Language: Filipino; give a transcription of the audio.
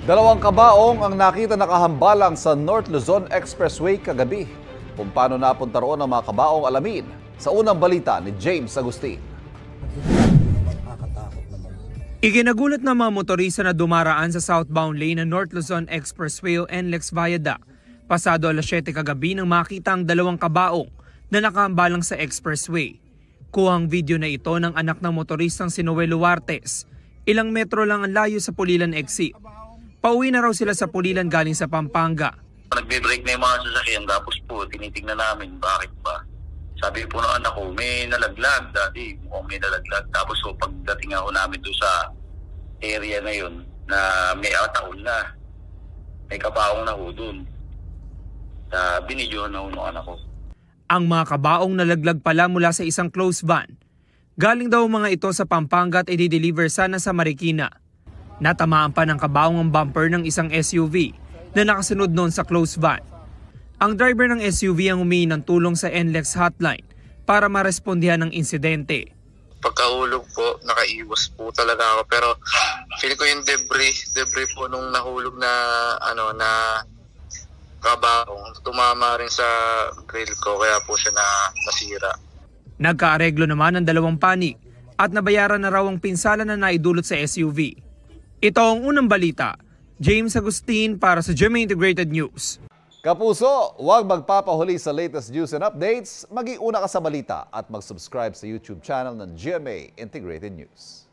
Dalawang kabaong ang nakita nakahambalang sa North Luzon Expressway kagabi. Kung paano napunta roon ang mga kabaong, alamin sa unang balita ni James Agustin. Ikinagulat ng mga motorista na dumaraan sa southbound lane ng North Luzon Expressway o NLEX Viaduct. Pasado alas 7 kagabi nang makita ang dalawang kabaong na nakahambalang sa expressway. Kuhang video na ito ng anak ng motoristang si Noel Luartes. Ilang metro lang ang layo sa Pulilan exit. Pauwi na raw sila sa Pulilan galing sa Pampanga. Nagbe-break na yung mga sasakyan tapos po tinitingnan namin bakit ba. Sabi po ng anak ko, may nalaglag dati, mukhang may nalaglag. Tapos so, pagdating ako namin doon sa area na yun, na may ataol na, may kabaong na ho doon. Binidyohan na ho ng anak ko. Ang mga kabaong nalaglag pala mula sa isang closed van. Galing daw mga ito sa Pampanga at i-deliver sana sa Marikina. Natamaan pa ng kabaong ang bumper ng isang SUV na nakasunod noon sa closed van. Ang driver ng SUV ang humingi ng tulong sa NLEX hotline para marespondihan ng insidente. Pagkahulog po, nakaiwas po talaga ako. Pero feel ko yung debris po nung nahulog na kabaong. Tumama rin sa grill ko kaya po siya nasira. Nagkaareglo naman ang dalawang panig at nabayaran na raw ang pinsala na naidulot sa SUV. Ito ang unang balita. James Agustin para sa GMA Integrated News. Kapuso, huwag magpapahuli sa latest news and updates. Maging una ka sa balita at mag-subscribe sa YouTube channel ng GMA Integrated News.